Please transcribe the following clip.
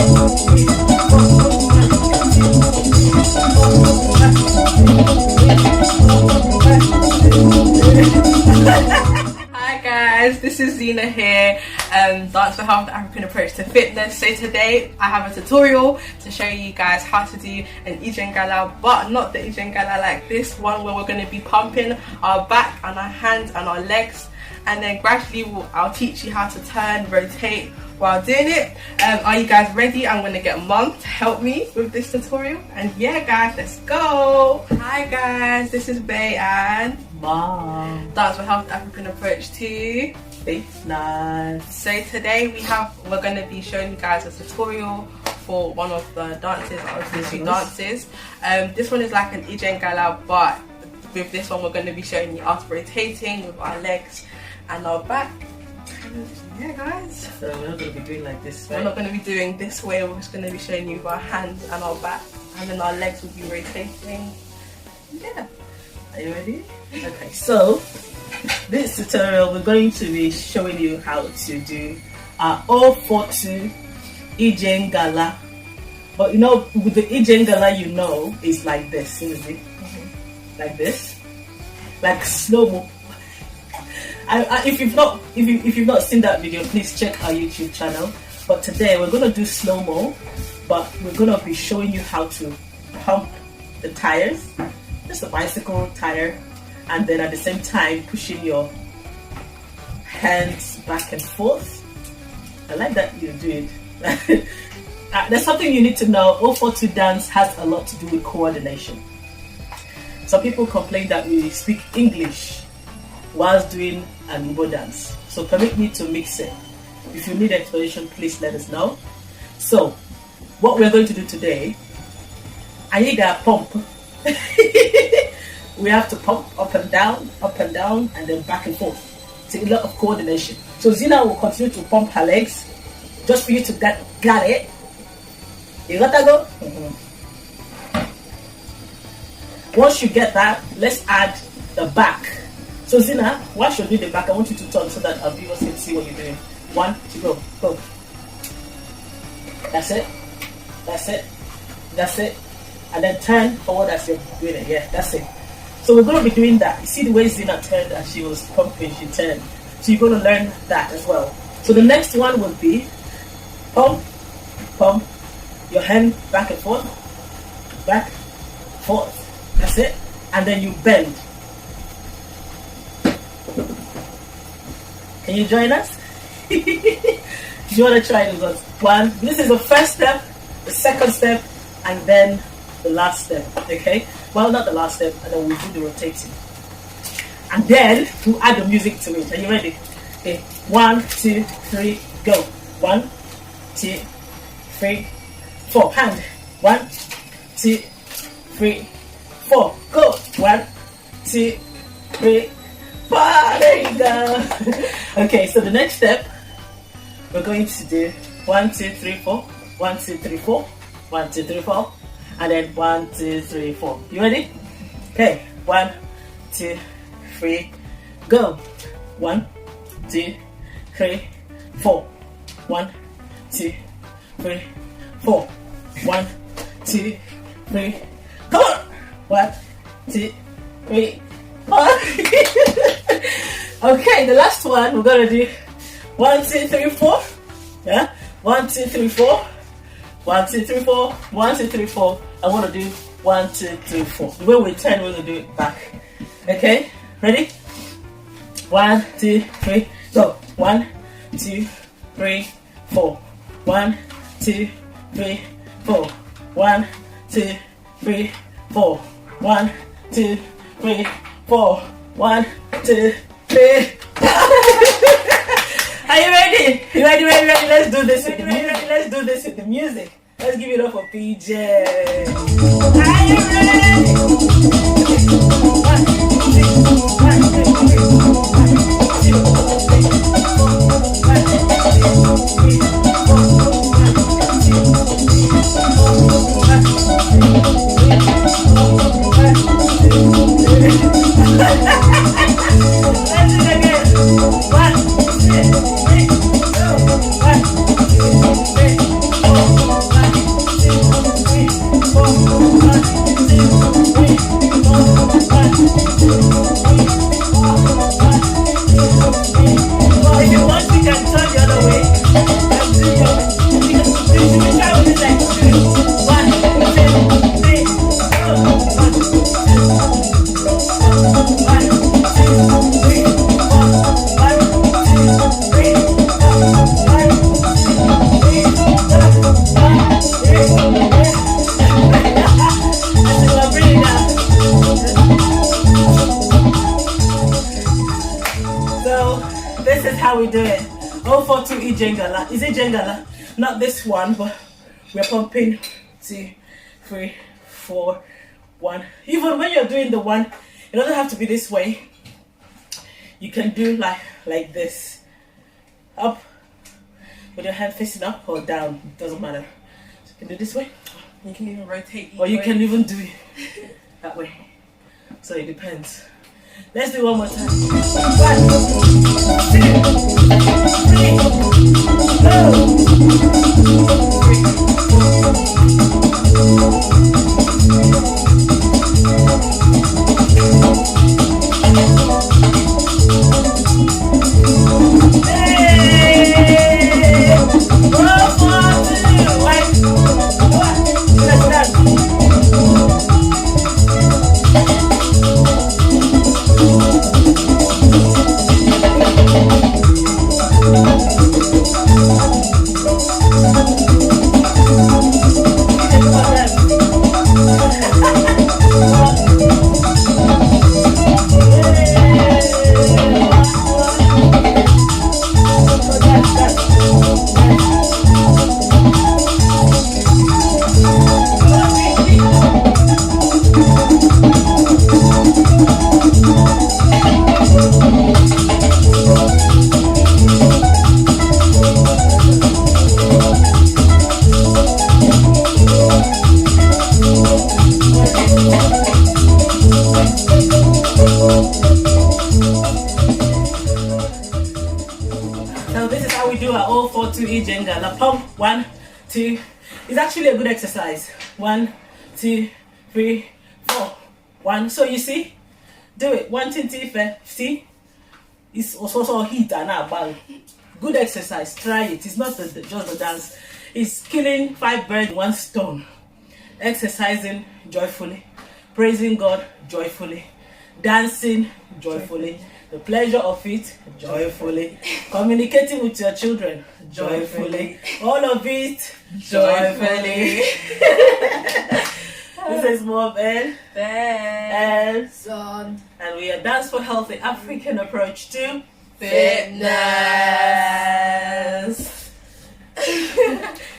Hi guys, this is Zena here, Dance for Health, the African approach to fitness. So today I have a tutorial to show you guys how to do an Ijengala, but not the Ijengala like this one where we're going to be pumping our back and our hands and our legs, and then gradually I'll teach you how to turn, rotate while doing it. Are you guys ready? I'm going to get Mum to help me with this tutorial, and yeah guys, let's go. Hi guys, this is Bay and Mom. Dance for Health, African approach to fitness. So today we're going to be showing you guys a tutorial for one of the dances, our two dances. This one is like an Ijengala, but with this one we're going to be showing you us rotating with our legs and our back. And yeah guys, So we're not going to be doing like this, right? we're not going to be doing this way, we're just going to be showing you with our hands and our back, and then our legs will be rotating. Yeah. Are you ready? Okay, so this tutorial we're going to be showing you how to do our 042 Ijengala. But you know, with the Ijengala, you know, it's like this, isn't it? Like this, like slow-mo. If you've not seen that video, please check our YouTube channel. But today we're gonna do slow-mo, but we're gonna be showing you how to pump the tires, just a bicycle tire, and then at the same time pushing your hands back and forth. I like that you do it. There's something you need to know. 042 dance has a lot to do with coordination. Some people complain that we speak English whilst doing an Igbo dance, so permit me to mix it. If you need explanation, please let us know. So what we're going to do today, Ayiga pump. We have to pump up and down, and then back and forth. It's a lot of coordination. So Zena will continue to pump her legs just for you to get it. You got that go? Once you get that, let's add the back. So Zena, once you do the back, I want you to turn so that our viewers can see what you're doing. 1, 2, go. That's it. And then turn forward as you're doing it. Yeah, that's it. So we're going to be doing that. You see the way Zena turned as she was pumping, she turned. So you're going to learn that as well. So the next one will be pump, your hand back and forth, that's it. And then you bend. Can you join us? Do you want to try it with us? 1, this is the first step, the second step, and then the last step, okay? Well, not the last step, and then we'll do the rotating. And then we'll add the music to it. Are you ready? Okay, 1, 2, 3, go. 1, 2, 3, 4. Hand. 1, 2, 3, 4. Go. 1, 2, 3, 4. There you go. Okay, so the next step, we're going to do 1, 2, 3, 4. 1, 2, 3, 4. 1, 2, 3, 4. And then 1, 2, 3, 4. You ready? Okay. 1, 2, 3, go. 1, 2, 3, 4. 1, 2, 3, 4. 1, 2, 3. Come on. 1, 2, 3, 4. Okay, the last one we're gonna do 1, 2, 3, 4. Yeah. 1, 2, 3, 4. 1, 2, 3, 4. 1, 2, 3, 4. I want to do 1, 2, 3, 4. The way we turn, we're going to do it back. Okay? Ready? 1, 2, 3, go. 1, 2, 3, 4. 1, 2, 3, 4. 1, 2, 3, 4. 1, 2, 3, 4. 1, 2, 3. Are you ready? You ready? Let's do this with the music. Let's do this with the music. Let's give it up for PJ. Are you ready? 1, 2, 3, 4. Jengala. Is it Jengala? Not this one, but we're pumping 2, 3, 4, 1. Even when you're doing the one, it doesn't have to be this way. You can do like this. Up with your hand facing up or down. It doesn't matter. So you can do this way. You can even rotate. Or you can even do it that way. So it depends. Let's do one more time. 1, 4-2 Jengala. Pump 1, 2. It's actually a good exercise. 1, 2, 3, 4. 1. So you see, do it. 1, 2, 3, 4. See, it's also heat and a bang. Good exercise. Try it. It's not just the dance. It's killing 5 birds with 1 stone. Exercising joyfully, praising God joyfully, dancing joyfully. The pleasure of it, joyfully. Communicating with your children, joyfully. All of it, joyfully. This is Mom and Son. And we are Dance for Health, the African approach to Fitness.